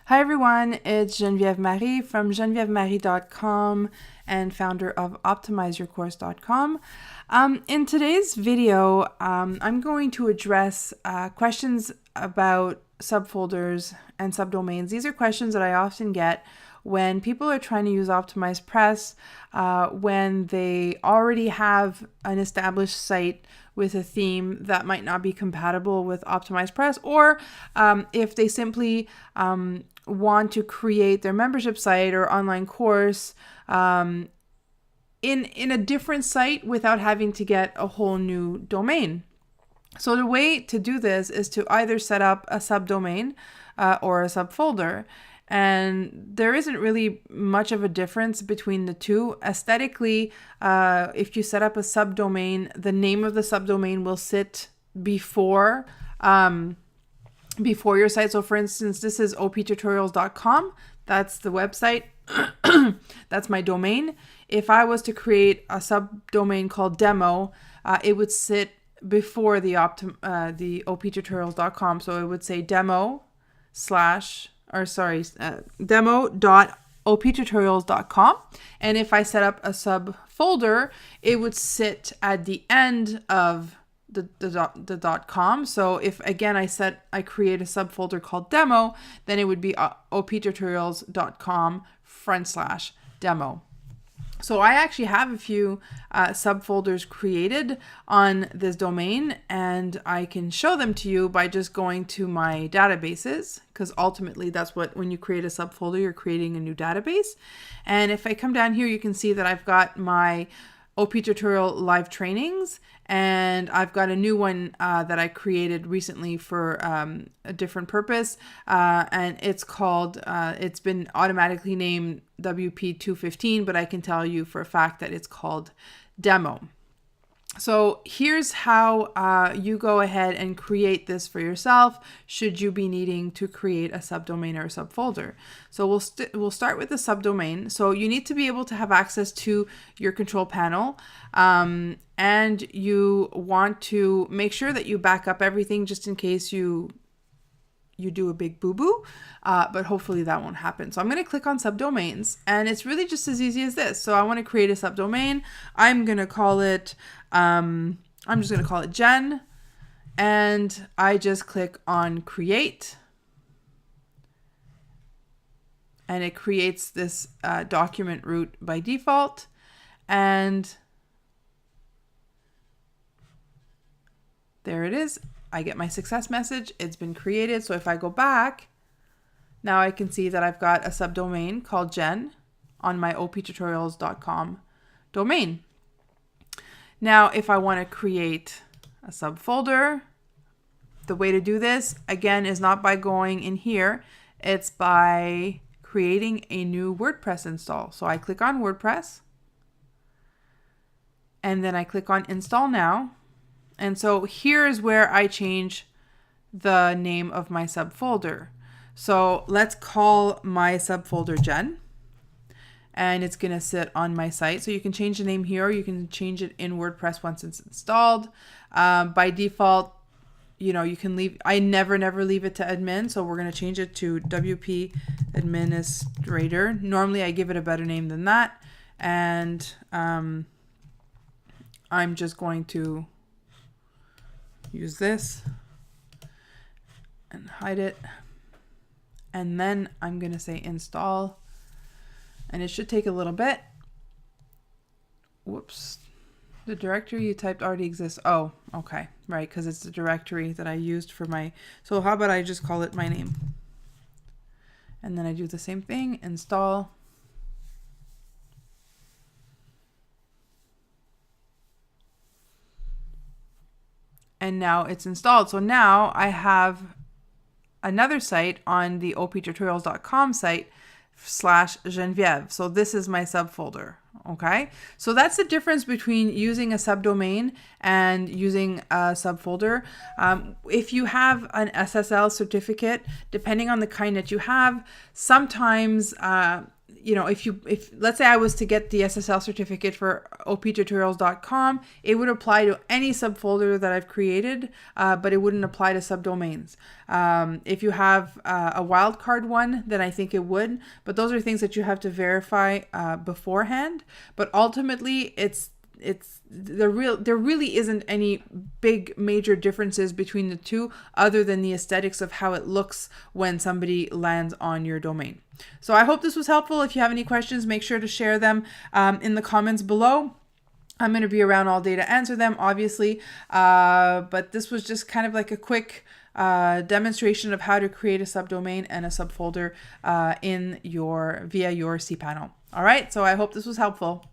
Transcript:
Hi everyone, it's Geneviève Marie from genevièvemarie.com and founder of OptimizeYourCourse.com. In today's video, I'm going to address questions about subfolders and subdomains. These are questions that I often get when people are trying to use OptimizePress, when they already have an established site with a theme that might not be compatible with OptimizePress, or if they simply want to create their membership site or online course in a different site without having to get a whole new domain. So the way to do this is to either set up a subdomain or a subfolder. And there isn't really much of a difference between the two. Aesthetically, if you set up a subdomain, the name of the subdomain will sit before your site. So for instance, this is optutorials.com. That's the website. That's my domain. If I was to create a subdomain called demo, it would sit before the optutorials.com. So it would say demo.optutorials.com. And if I set up a subfolder, it would sit at the end of the .com. So if again I create a subfolder called demo, then it would be optutorials.com/demo. So I actually have a few subfolders created on this domain, and I can show them to you by just going to my databases, because ultimately that's when you create a subfolder, you're creating a new database. And if I come down here, you can see that I've got my OP tutorial live trainings, and I've got a new one that I created recently for a different purpose, and it's called, it's been automatically named WP215, but I can tell you for a fact that it's called Demo. So here's how you go ahead and create this for yourself should you be needing to create a subdomain or a subfolder. So we'll start with the subdomain. So you need to be able to have access to your control panel, and you want to make sure that you back up everything just in case you do a big boo-boo, but hopefully that won't happen. So I'm going to click on subdomains, and it's really just as easy as this. So I want to create a subdomain. I'm going to call it, I'm just going to call it Jen, and I just click on create, and it creates this document root by default, and there it is. I get my success message. It's been created. So if I go back, now I can see that I've got a subdomain called Jen on my optutorials.com domain. Now, if I want to create a subfolder, the way to do this, again, is not by going in here. It's by creating a new WordPress install. So I click on WordPress, and then I click on Install Now. And so here's where I change the name of my subfolder. So let's call my subfolder Jen, and it's going to sit on my site. So you can change the name here, or you can change it in WordPress once it's installed. By default, you can leave, I never leave it to admin. So we're going to change it to WP administrator. Normally I give it a better name than that. And I'm just going to use this and hide it, and then I'm going to say install, and it should take a little bit. Whoops, the directory you typed already exists. Oh, okay, right, because it's the directory that I used for my, so how about I just call it my name, and then I do the same thing, install. And now it's installed. So now I have another site on the optutorials.com site /Geneviève. So this is my subfolder. Okay. So that's the difference between using a subdomain and using a subfolder. If you have an SSL certificate, depending on the kind that you have, sometimes if let's say I was to get the SSL certificate for optutorials.com, it would apply to any subfolder that I've created, but it wouldn't apply to subdomains. If you have a wildcard one, then I think it would, but those are things that you have to verify beforehand. But ultimately, there really isn't any big major differences between the two, other than the aesthetics of how it looks when somebody lands on your domain. So I hope this was helpful. If you have any questions, make sure to share them in the comments below. I'm going to be around all day to answer them, obviously, but this was just kind of like a quick demonstration of how to create a subdomain and a subfolder via your cPanel. All right, so I hope this was helpful.